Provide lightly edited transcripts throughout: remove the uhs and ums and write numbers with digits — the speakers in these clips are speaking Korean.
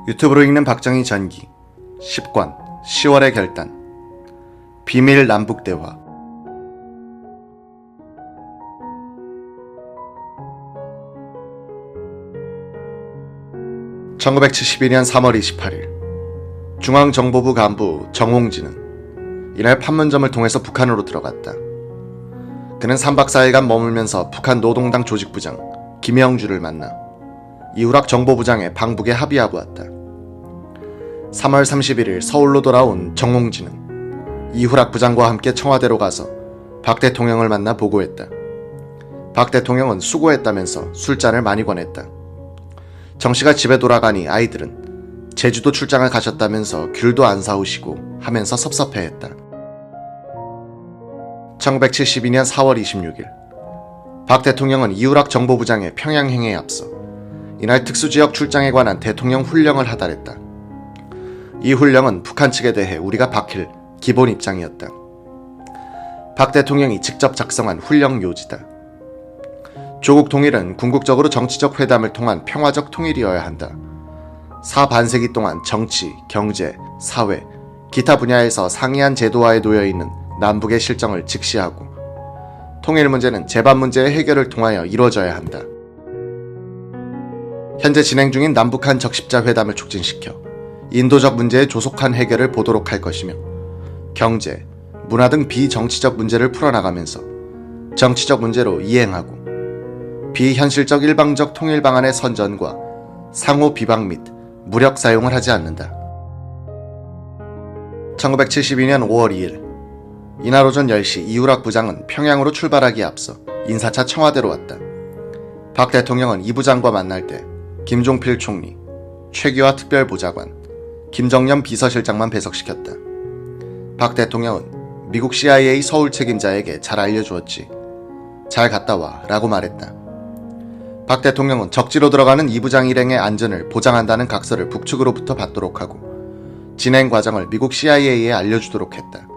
유튜브로 읽는 박정희 전기 10권 10월의 결단 비밀 남북대화 1972년 3월 28일 중앙정보부 간부 정홍진은 이날 판문점을 통해서 북한으로 들어갔다. 그는 3박 4일간 머물면서 북한 노동당 조직부장 김영주를 만나 이후락 정보부장의 방북에 합의하고 왔다. 3월 31일 서울로 돌아온 정홍진은 이후락 부장과 함께 청와대로 가서 박 대통령을 만나 보고했다. 박 대통령은 수고했다면서 술잔을 많이 권했다. 정 씨가 집에 돌아가니 아이들은 제주도 출장을 가셨다면서 귤도 안 사오시고 하면서 섭섭해했다. 1972년 4월 26일 박 대통령은 이후락 정보부장의 평양행에 앞서 이날 특수지역 출장에 관한 대통령 훈령을 하달했다. 이 훈령은 북한 측에 대해 우리가 밝힐 기본 입장이었다. 박 대통령이 직접 작성한 훈령 요지다. 조국 통일은 궁극적으로 정치적 회담을 통한 평화적 통일이어야 한다. 4반세기 동안 정치, 경제, 사회, 기타 분야에서 상이한 제도화에 놓여있는 남북의 실정을 직시하고 통일 문제는 재반 문제의 해결을 통하여 이루어져야 한다. 현재 진행 중인 남북한 적십자 회담을 촉진시켜 인도적 문제의 조속한 해결을 보도록 할 것이며 경제, 문화 등 비정치적 문제를 풀어나가면서 정치적 문제로 이행하고 비현실적 일방적 통일 방안의 선전과 상호 비방 및 무력 사용을 하지 않는다. 1972년 5월 2일 이날 오전 10시 이후락 부장은 평양으로 출발하기에 앞서 인사차 청와대로 왔다. 박 대통령은 이 부장과 만날 때 김종필 총리, 최규하 특별보좌관, 김정년 비서실장만 배석시켰다. 박 대통령은 미국 CIA 서울 책임자에게 잘 알려주었지. 잘 갔다 와 라고 말했다. 박 대통령은 적지로 들어가는 이 부장 일행의 안전을 보장한다는 각서를 북측으로부터 받도록 하고 진행 과정을 미국 CIA에 알려주도록 했다.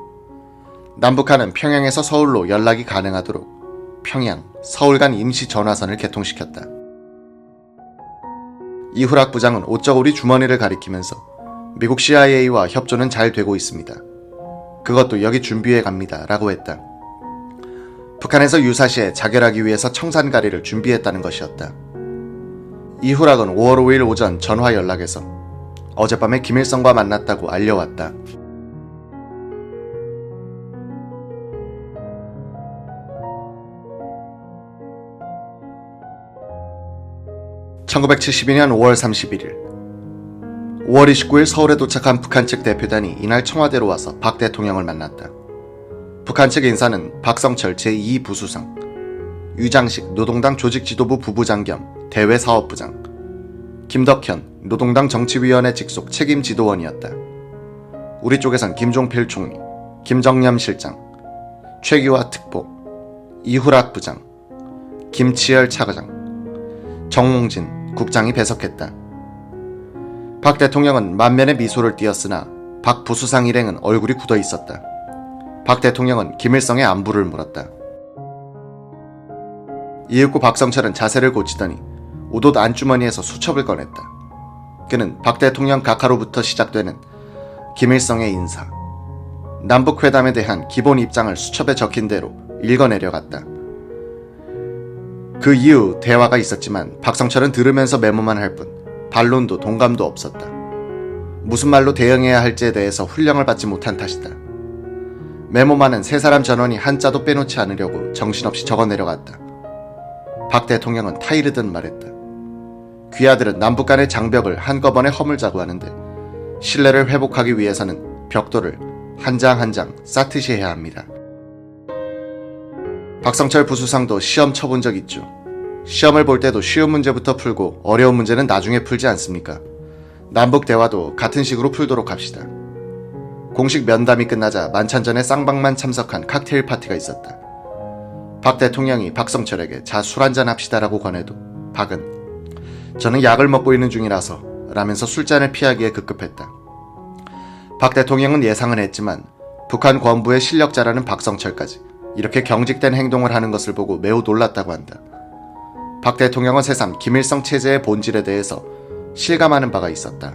남북한은 평양에서 서울로 연락이 가능하도록 평양, 서울 간 임시 전화선을 개통시켰다. 이후락 부장은 옷저고리 주머니를 가리키면서 미국 CIA와 협조는 잘 되고 있습니다. 그것도 여기 준비해 갑니다 라고 했다. 북한에서 유사시에 자결하기 위해서 청산가리를 준비했다는 것이었다. 이후락은 5월 5일 오전 전화 연락에서 어젯밤에 김일성과 만났다고 알려왔다. (1972년 5월 31일) 5월 29일 서울에 도착한 북한 측 대표단이 이날 청와대로 와서 박 대통령을 만났다. 북한 측 인사는 박성철 제2부수상, 유장식 노동당 조직지도부 부부장 겸 대외사업부장, 김덕현 노동당 정치위원회 직속 책임지도원이었다. 우리 쪽에선 김종필 총리, 김정년 실장, 최규하 특보, 이후락 부장, 김치열 차과장, 정홍진 국장이 배석했다. 박 대통령은 만면의 미소를 띄었으나 박 부수상 일행은 얼굴이 굳어 있었다. 박 대통령은 김일성의 안부를 물었다. 이윽고 박성철은 자세를 고치더니 옷 안주머니에서 수첩을 꺼냈다. 그는 박 대통령 각하로부터 시작되는 김일성의 인사, 남북회담에 대한 기본 입장을 수첩에 적힌 대로 읽어내려갔다. 그 이후 대화가 있었지만 박성철은 들으면서 메모만 할 뿐 반론도 동감도 없었다. 무슨 말로 대응해야 할지에 대해서 훈령을 받지 못한 탓이다. 메모만은 세 사람 전원이 한자도 빼놓지 않으려고 정신없이 적어내려갔다. 박 대통령은 타이르듯 말했다. 귀하들은 남북 간의 장벽을 한꺼번에 허물자고 하는데 신뢰를 회복하기 위해서는 벽돌을 한 장 한 장 쌓듯이 해야 합니다. 박성철 부수상도 시험 쳐본 적 있죠. 시험을 볼 때도 쉬운 문제부터 풀고 어려운 문제는 나중에 풀지 않습니까? 남북 대화도 같은 식으로 풀도록 합시다. 공식 면담이 끝나자 만찬전에 쌍방만 참석한 칵테일 파티가 있었다. 박 대통령이 박성철에게 자 술 한잔 합시다라고 권해도 박은 저는 약을 먹고 있는 중이라서 라면서 술잔을 피하기에 급급했다. 박 대통령은 예상은 했지만 북한 권부의 실력자라는 박성철까지 이렇게 경직된 행동을 하는 것을 보고 매우 놀랐다고 한다. 박 대통령은 새삼 김일성 체제의 본질에 대해서 실감하는 바가 있었다.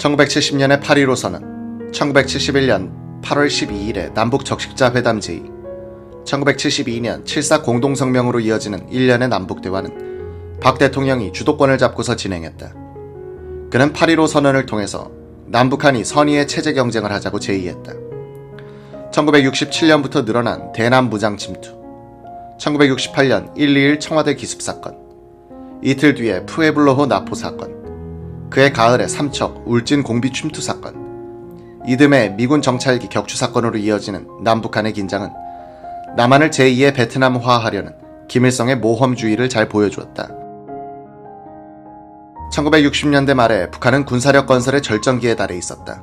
1970년의 8.15 선언, 1971년 8월 12일에 남북 적십자 회담 제의, 1972년 7.4 공동성명으로 이어지는 1년의 남북대화는 박 대통령이 주도권을 잡고서 진행했다. 그는 8.15 선언을 통해서 남북한이 선의의 체제 경쟁을 하자고 제의했다. 1967년부터 늘어난 대남 무장 침투, 1968년 121 청와대 기습 사건, 이틀 뒤에 푸에블로호 나포 사건, 그해 가을에 삼척 울진 공비 침투 사건, 이듬해 미군 정찰기 격추 사건으로 이어지는 남북한의 긴장은 남한을 제2의 베트남화하려는 김일성의 모험주의를 잘 보여주었다. 1960년대 말에 북한은 군사력 건설의 절정기에 달해 있었다.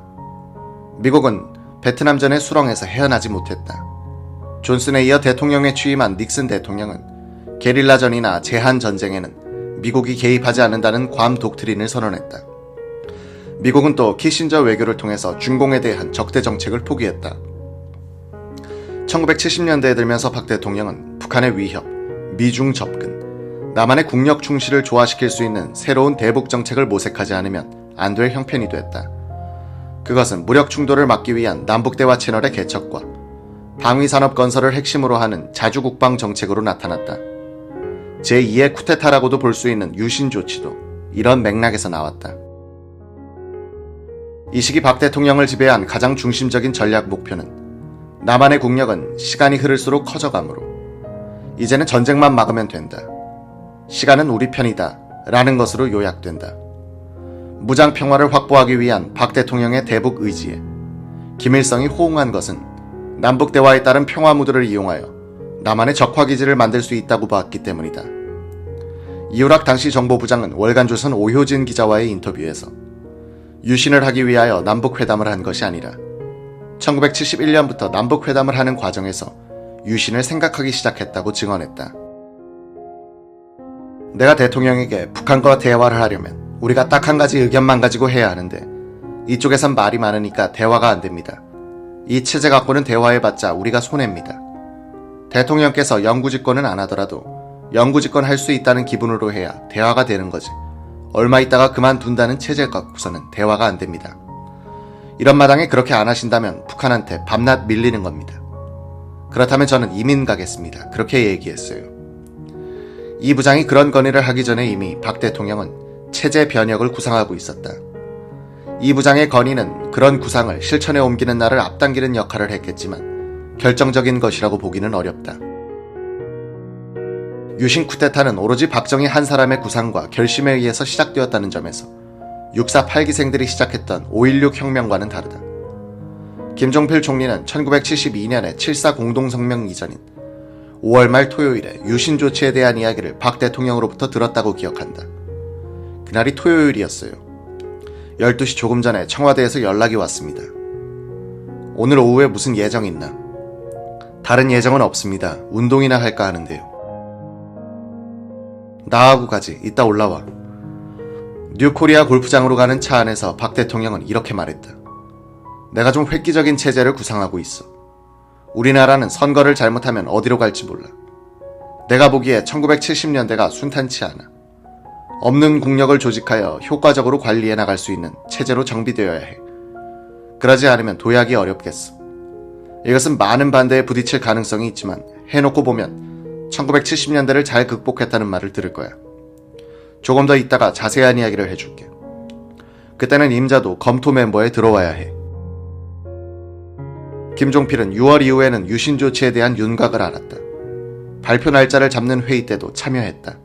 미국은 베트남전의 수렁에서 헤어나지 못했다. 존슨에 이어 대통령에 취임한 닉슨 대통령은 게릴라전이나 제한전쟁에는 미국이 개입하지 않는다는 괌 독트린을 선언했다. 미국은 또 키신저 외교를 통해서 중공에 대한 적대 정책을 포기했다. 1970년대에 들면서 박 대통령은 북한의 위협, 미중 접근, 남한의 국력 충실을 조화시킬 수 있는 새로운 대북 정책을 모색하지 않으면 안 될 형편이 됐다. 그것은 무력 충돌을 막기 위한 남북대화 채널의 개척과 방위산업 건설을 핵심으로 하는 자주국방 정책으로 나타났다. 제2의 쿠데타라고도 볼 수 있는 유신 조치도 이런 맥락에서 나왔다. 이 시기 박 대통령을 지배한 가장 중심적인 전략 목표는 남한의 국력은 시간이 흐를수록 커져가므로 이제는 전쟁만 막으면 된다. 시간은 우리 편이다 라는 것으로 요약된다. 무장 평화를 확보하기 위한 박 대통령의 대북 의지에 김일성이 호응한 것은 남북 대화에 따른 평화 무드를 이용하여 남한의 적화기지를 만들 수 있다고 봤기 때문이다. 이우락 당시 정보부장은 월간조선 오효진 기자와의 인터뷰에서 유신을 하기 위하여 남북회담을 한 것이 아니라 1971년부터 남북회담을 하는 과정에서 유신을 생각하기 시작했다고 증언했다. 내가 대통령에게 북한과 대화를 하려면 우리가 딱 한 가지 의견만 가지고 해야 하는데 이쪽에선 말이 많으니까 대화가 안 됩니다. 이 체제 갖고는 대화해봤자 우리가 손해입니다. 대통령께서 영구집권은 안 하더라도 영구집권 할 수 있다는 기분으로 해야 대화가 되는 거지. 얼마 있다가 그만둔다는 체제 갖고서는 대화가 안 됩니다. 이런 마당에 그렇게 안 하신다면 북한한테 밤낮 밀리는 겁니다. 그렇다면 저는 이민 가겠습니다. 그렇게 얘기했어요. 이 부장이 그런 건의를 하기 전에 이미 박 대통령은 체제 변혁을 구상하고 있었다. 이 부장의 건의는 그런 구상을 실천에 옮기는 날을 앞당기는 역할을 했겠지만 결정적인 것이라고 보기는 어렵다. 유신 쿠데타는 오로지 박정희 한 사람의 구상과 결심에 의해서 시작되었다는 점에서 6.4 8기생들이 시작했던 5.16 혁명과는 다르다. 김종필 총리는 1972년에 7.4 공동성명 이전인 5월 말 토요일에 유신 조치에 대한 이야기를 박 대통령으로부터 들었다고 기억한다. 그날이 토요일이었어요. 12시 조금 전에 청와대에서 연락이 왔습니다. 오늘 오후에 무슨 예정 있나? 다른 예정은 없습니다. 운동이나 할까 하는데요. 나하고 가지. 이따 올라와. 뉴코리아 골프장으로 가는 차 안에서 박 대통령은 이렇게 말했다. 내가 좀 획기적인 체제를 구상하고 있어. 우리나라는 선거를 잘못하면 어디로 갈지 몰라. 내가 보기에 1970년대가 순탄치 않아. 없는 국력을 조직하여 효과적으로 관리해 나갈 수 있는 체제로 정비되어야 해. 그러지 않으면 도약이 어렵겠어. 이것은 많은 반대에 부딪힐 가능성이 있지만 해놓고 보면 1970년대를 잘 극복했다는 말을 들을 거야. 조금 더 있다가 자세한 이야기를 해줄게. 그때는 임자도 검토 멤버에 들어와야 해. 김종필은 6월 이후에는 유신 조치에 대한 윤곽을 알았다. 발표 날짜를 잡는 회의 때도 참여했다.